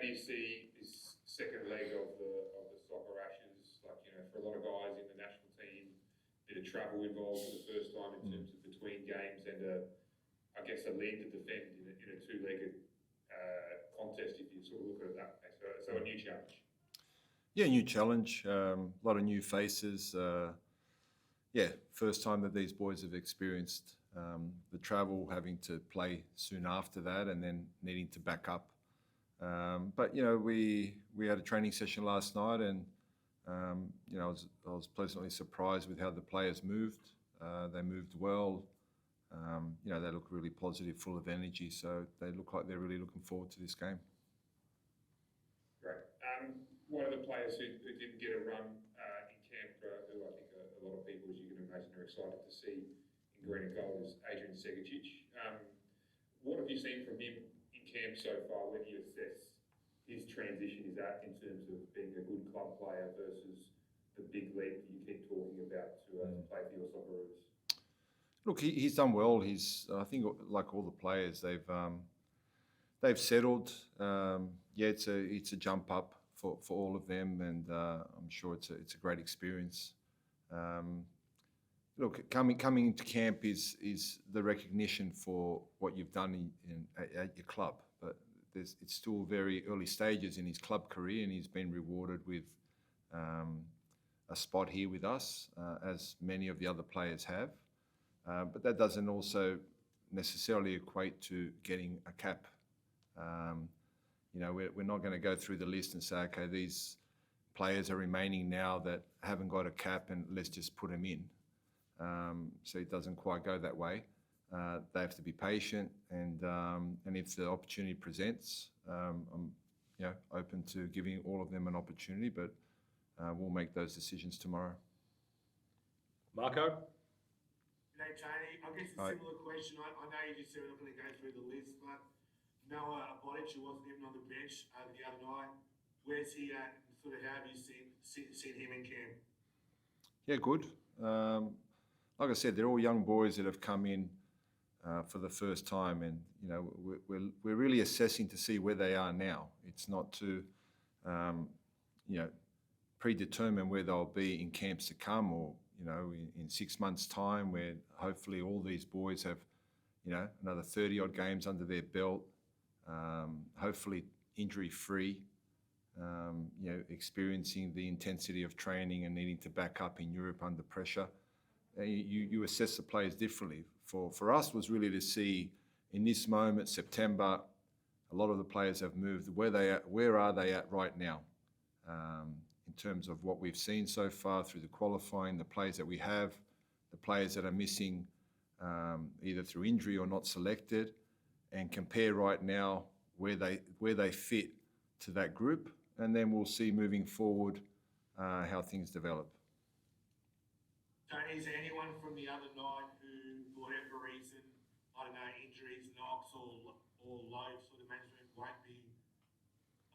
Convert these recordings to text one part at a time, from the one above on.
do you see this second leg of the Soccer Ashes? Like, you know, for a lot of guys in the national team, bit of travel involved for the first time in terms of between games and I guess a lead to defend in a two-legged contest, if you sort of look at it that way. So a new challenge. Yeah, new challenge. A lot of new faces. First time that these boys have experienced the travel, having to play soon after that, and then needing to back up. But you know, we had a training session last night, and you know, I was pleasantly surprised with how the players moved. They moved well. You know, they look really positive, full of energy. So they look like they're really looking forward to this game. Great. One of the players who didn't get a run in camp, who I think a lot of people, as you can imagine, are excited to see in green and gold, is Adrian Segacic. What have you seen from him in camp so far? Where do you assess his transition is at in terms of being a good club player versus the big leap that you keep talking about to play for your Socceroos? Look, he's done well. I think, like all the players, they've settled. It's a jump up for all of them, and I'm sure it's a great experience. Look, coming into camp is the recognition for what you've done at your club, but it's still very early stages in his club career, and he's been rewarded with a spot here with us, as many of the other players have. But that doesn't also necessarily equate to getting a cap. You know, we're not going to go through the list and say, okay, these players are remaining now that haven't got a cap, and let's just put them in. So it doesn't quite go that way. They have to be patient, and if the opportunity presents, I'm open to giving all of them an opportunity, but we'll make those decisions tomorrow. Marco? G'day, Tony. I guess a similar question. I know you just said we're not going to go through the list, but Noah Bodic, who wasn't even on the bench the other night, where's he at, and sort of how have you seen him in camp? Yeah, good. Like I said, they're all young boys that have come in for the first time, and you know, we're really assessing to see where they are now. It's not to predetermine where they'll be in camps to come, or you know, in 6 months' time, where hopefully all these boys have, you know, another 30 odd games under their belt, hopefully injury-free, you know, experiencing the intensity of training and needing to back up in Europe under pressure. You assess the players differently. For us was really to see in this moment, September, a lot of the players have moved. Where are they at right now? In terms of what we've seen so far through the qualifying, the players that we have, the players that are missing either through injury or not selected, and compare right now where they fit to that group, and then we'll see moving forward how things develop. Tony, is there anyone from the other night who, for whatever reason, I don't know, injuries, knocks, or low sort of management won't be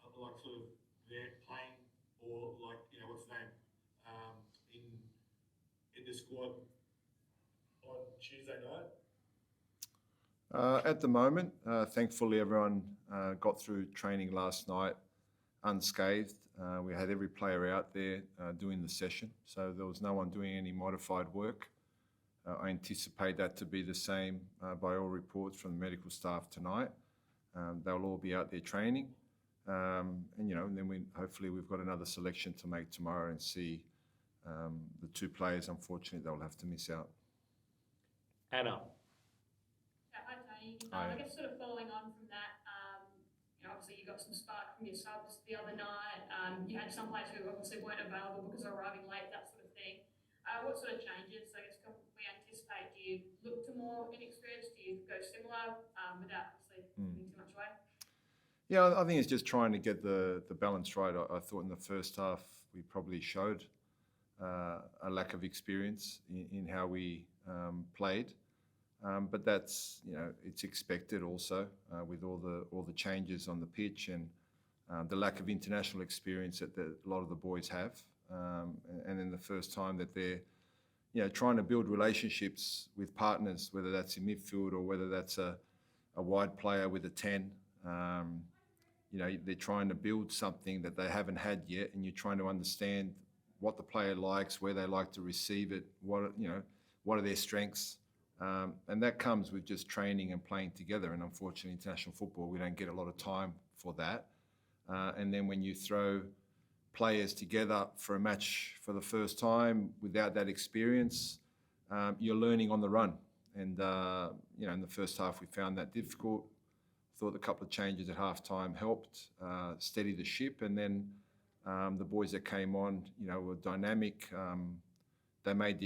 like sort of there playing, or like, you know, what's the name, in the squad on Tuesday night? At the moment, thankfully everyone got through training last night unscathed. We had every player out there doing the session, so there was no one doing any modified work. I anticipate that to be the same by all reports from the medical staff tonight. They'll all be out there training, and you know, and then hopefully we've got another selection to make tomorrow and see the two players. Unfortunately, they'll have to miss out. Anna. Hi, Tony. Hi. I guess sort of following on from that, you know, obviously you got some spark from your subs the other night. You had some players who obviously weren't available because they're arriving late, that sort of thing. What sort of changes, I guess, can we anticipate? Do you look to more inexperienced? Do you go similar without obviously giving too much away? Yeah, I think it's just trying to get the balance right. I thought in the first half we probably showed a lack of experience in how we played. But that's, you know, it's expected also with all the changes on the pitch and the lack of international experience that a lot of the boys have, and then the first time that they're, you know, trying to build relationships with partners, whether that's in midfield or whether that's a wide player with a 10. they're trying to build something that they haven't had yet, and you're trying to understand what the player likes, where they like to receive it, what are their strengths. And that comes with just training and playing together. And unfortunately, international football, we don't get a lot of time for that. And then when you throw players together for a match for the first time without that experience, you're learning on the run. And, in the first half, we found that difficult. Thought a couple of changes at halftime helped steady the ship. And then the boys that came on, were dynamic. They made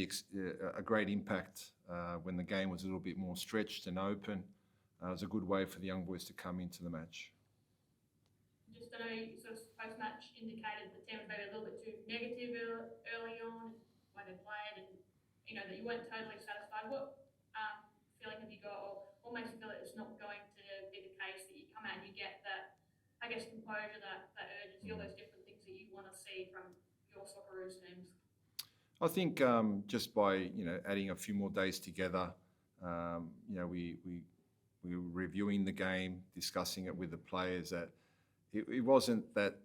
a great impact when the game was a little bit more stretched and open. It was a good way for the young boys to come into the match. Just, I know you sort of post-match indicated the team was maybe a little bit too negative early on when they played, and that you weren't totally satisfied. What feeling have you got, or what makes you feel that it's not going to be the case, that you come out and you get that, I guess, composure, that urgency, all those different things that you want to see from your Socceroos teams? I think just by adding a few more days together, we were reviewing the game, discussing it with the players. That it wasn't that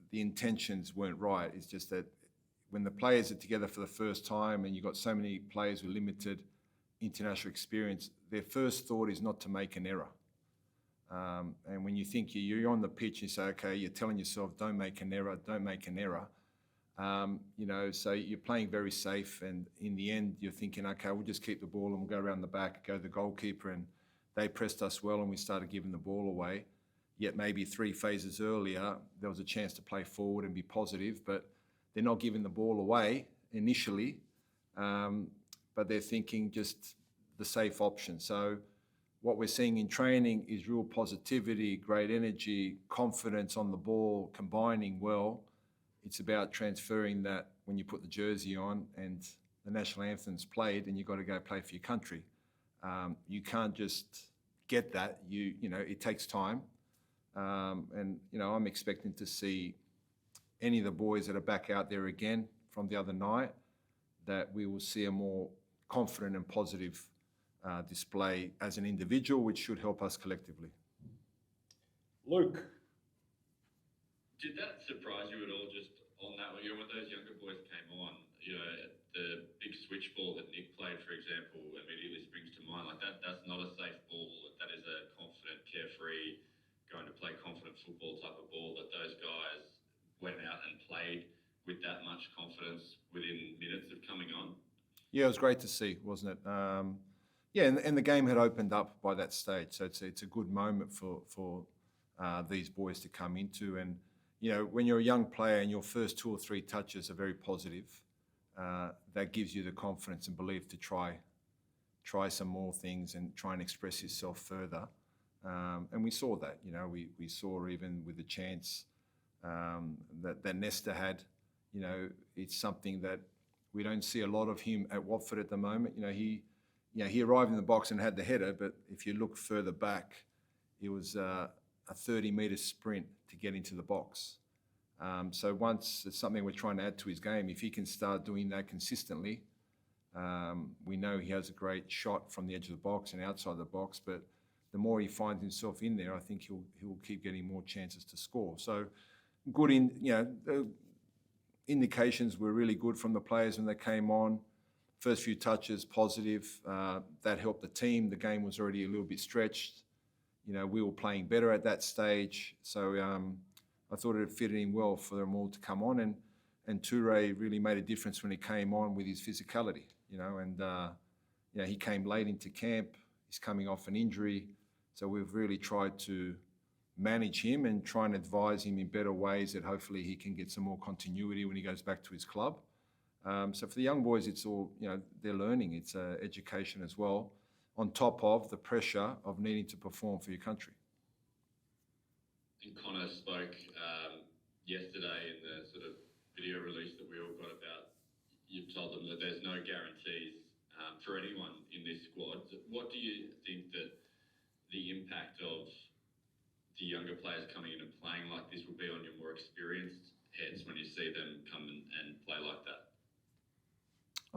the intentions weren't right. It's just that when the players are together for the first time, and you've got so many players with limited international experience, their first thought is not to make an error. And when you think you're on the pitch, you say, okay, you're telling yourself, don't make an error, don't make an error. So you're playing very safe, and in the end, you're thinking, okay, we'll just keep the ball and we'll go around the back, go to the goalkeeper, and they pressed us well and we started giving the ball away. Yet maybe 3 phases earlier, there was a chance to play forward and be positive, but they're not giving the ball away initially, but they're thinking just the safe option. So what we're seeing in training is real positivity, great energy, confidence on the ball, combining well. It's about transferring that when you put the jersey on and the national anthem's played and you've got to go play for your country. You can't just get that. It takes time. I'm expecting to see any of the boys that are back out there again from the other night, that we will see a more confident and positive display as an individual, which should help us collectively. Luke. Did that surprise you at all, just on that, when those younger boys came on, the big switch ball that Nick played, for example, immediately springs to mind. Like that's not a safe ball. That is a confident, carefree, going to play confident football type of ball that those guys went out and played with that much confidence within minutes of coming on. Yeah, it was great to see, wasn't it? And the game had opened up by that stage, so it's a good moment for these boys to come into. And when you're a young player and your first 2 or 3 touches are very positive, that gives you the confidence and belief to try some more things and try and express yourself further. And we saw that. We saw even with the chance that Nesta had. It's something that we don't see a lot of him at Watford at the moment. He arrived in the box and had the header, but if you look further back, it was a 30-metre sprint to get into the box. So once it's something we're trying to add to his game, if he can start doing that consistently, we know he has a great shot from the edge of the box and outside the box, but the more he finds himself in there, I think he'll keep getting more chances to score. So good the indications were really good from the players when they came on. First few touches, positive. That helped the team. The game was already a little bit stretched. We were playing better at that stage. So I thought it fitted in well for them all to come on. And Toure really made a difference when he came on with his physicality, he came late into camp. He's coming off an injury. So we've really tried to manage him and try and advise him in better ways that hopefully he can get some more continuity when he goes back to his club. So for the young boys, it's all, they're learning. It's education as well, on top of the pressure of needing to perform for your country. And Connor spoke yesterday in the sort of video release that we all got about, you've told them that there's no guarantees for anyone in this squad. What do you think that the impact of the younger players coming in and playing like this will be on your more experienced heads when you see them come and play like that?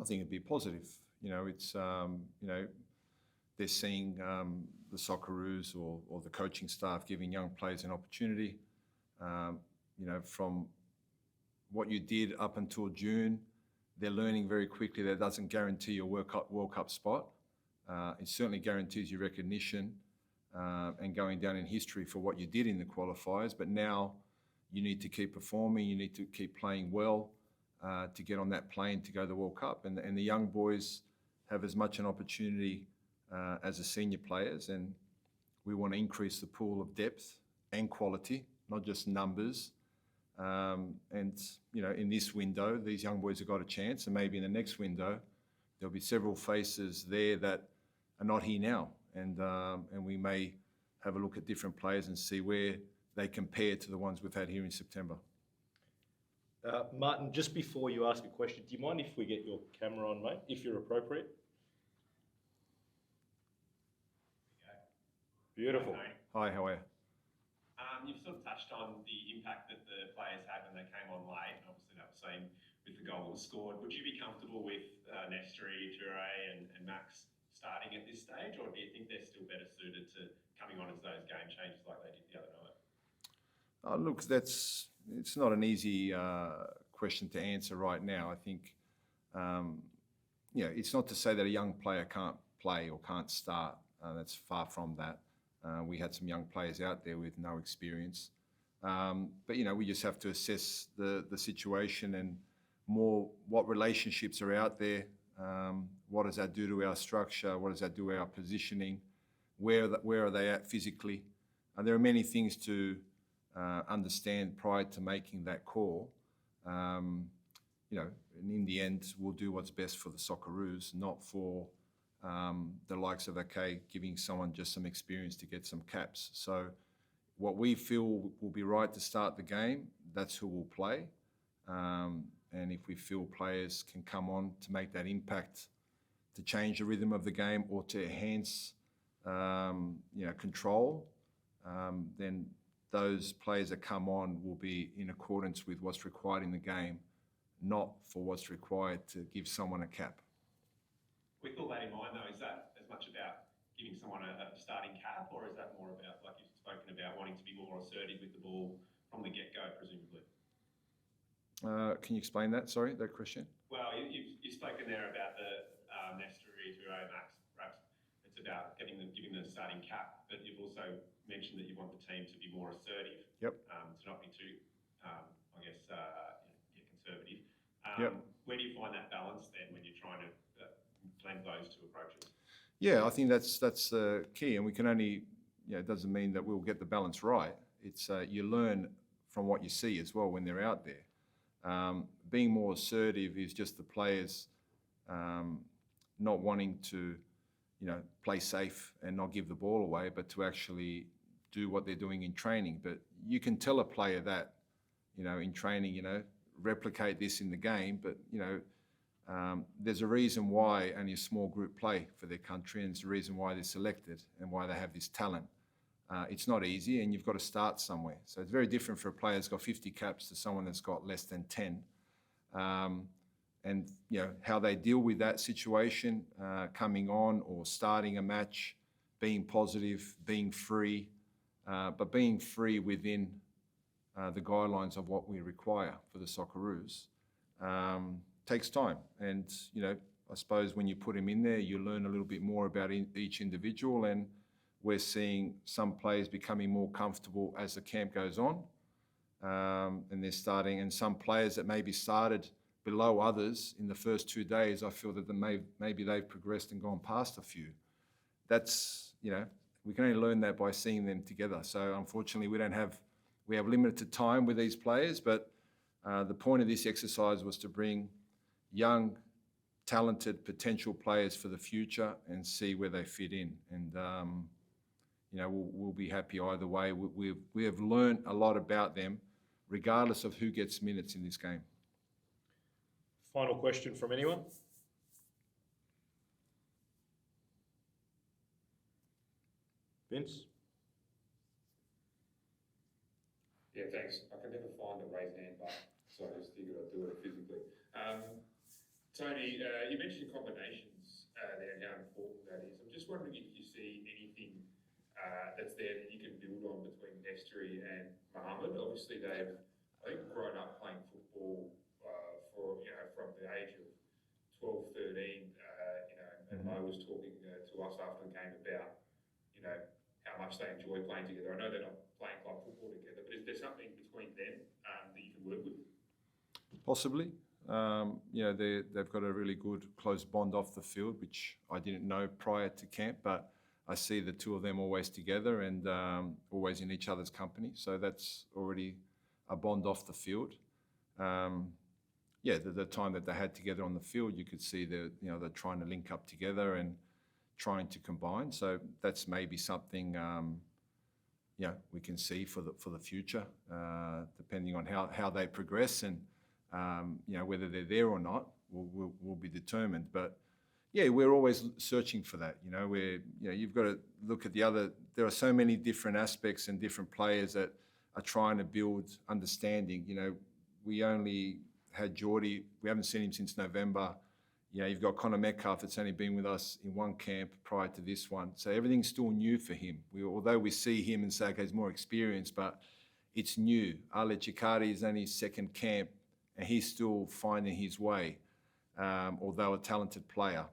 I think it'd be positive. It's, they're seeing the Socceroos or the coaching staff giving young players an opportunity. from what you did up until June, they're learning very quickly that doesn't guarantee your World Cup spot. It certainly guarantees you recognition and going down in history for what you did in the qualifiers. But now you need to keep performing, you need to keep playing well to get on that plane to go to the World Cup. And the young boys have as much an opportunity as the senior players. And we want to increase the pool of depth and quality, not just numbers. In this window, these young boys have got a chance, and maybe in the next window, there'll be several faces there that are not here now, and we may have a look at different players and see where they compare to the ones we've had here in September. Martin, just before you ask a question, do you mind if we get your camera on, mate, if you're appropriate? Beautiful. Hi, how are you? You've sort of touched on the impact that the players had when they came on late. Obviously, that was seen with the goal that was scored. Would you be comfortable with Nestri, Toure and Max starting at this stage, or do you think they're still better suited to coming on as those game changers like they did the other night? Look, it's not an easy question to answer right now. I think, it's not to say that a young player can't play or can't start. That's far from that. We had some young players out there with no experience. But, we just have to assess the situation and more what relationships are out there. What does that do to our structure? What does that do to our positioning? Where are they at physically? And there are many things to understand prior to making that call. And in the end, we'll do what's best for the Socceroos, not for the likes of, giving someone just some experience to get some caps. So what we feel will be right to start the game, that's who will play. And if we feel players can come on to make that impact, to change the rhythm of the game or to enhance, control, then those players that come on will be in accordance with what's required in the game, not for what's required to give someone a cap. With all that in mind, though, is that as much about giving someone a starting cap, or is that more about, like you've spoken about, wanting to be more assertive with the ball from the get-go, presumably? Can you explain that? Sorry, that question? Well, you've spoken there about the Nestri, Toure, Max. Perhaps it's about giving them the starting cap, but you've also mentioned that you want the team to be more assertive. Yep. To not be too, conservative. Yep. Where do you find that balance then when you're trying to blend those two approaches? Yeah, I think that's key, and we can only, it doesn't mean that we'll get the balance right. It's you learn from what you see as well when they're out there. Being more assertive is just the players not wanting to, play safe and not give the ball away, but to actually do what they're doing in training. But you can tell a player that, in training, replicate this in the game, but, there's a reason why only a small group play for their country, and it's the reason why they're selected and why they have this talent. It's not easy, and you've got to start somewhere. So it's very different for a player that's got 50 caps to someone that's got less than 10. And how they deal with that situation, coming on or starting a match, being positive, being free, but being free within the guidelines of what we require for the Socceroos. Takes time, and I suppose when you put him in there, you learn a little bit more about each individual, and we're seeing some players becoming more comfortable as the camp goes on, and they're starting, and some players that maybe started below others in the first 2 days, I feel that maybe they've progressed and gone past a few. That's, we can only learn that by seeing them together. So unfortunately, we have limited time with these players, but the point of this exercise was to bring young, talented, potential players for the future and see where they fit in. And, we'll be happy either way. We have learned a lot about them, regardless of who gets minutes in this game. Final question from anyone? Vince? Yeah, thanks. I can never find the raise hand button, so I just figured I'd do it physically. Tony, you mentioned combinations there and how important that is. I'm just wondering if you see anything that's there that you can build on between Nestri and Mohammed. Obviously, they've, I think, grown up playing football from the age of 12, 13, and Mo was talking to us after the game about, how much they enjoy playing together. I know they're not playing club football together, but is there something between them that you can work with? Possibly. They've got a really good close bond off the field, which I didn't know prior to camp, but I see the two of them always together and always in each other's company. So that's already a bond off the field. The time that they had together on the field, you could see they're trying to link up together and trying to combine. So that's maybe something we can see for the future, depending on how they progress and whether they're there or not will be determined. But we're always searching for that. You've got to look at there are so many different aspects and different players that are trying to build understanding. We only had Geordie, we haven't seen him since November. You've got Connor Metcalf that's only been with us in one camp prior to this one. So everything's still new for him. Although we see him and say, okay, he's more experienced, but it's new. Ale Chikari is only his second camp and he's still finding his way, although a talented player.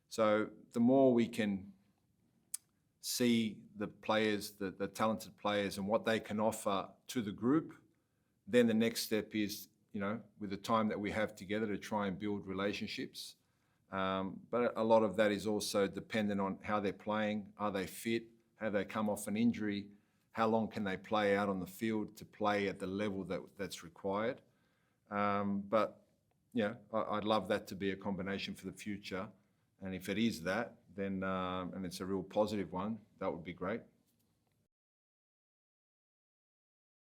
So the more we can see the players, the talented players and what they can offer to the group, then the next step is, with the time that we have together to try and build relationships. But a lot of that is also dependent on how they're playing. Are they fit? Have they come off an injury? How long can they play out on the field to play at the level that's required? I'd love that to be a combination for the future. And if it is that, then, and it's a real positive one, that would be great.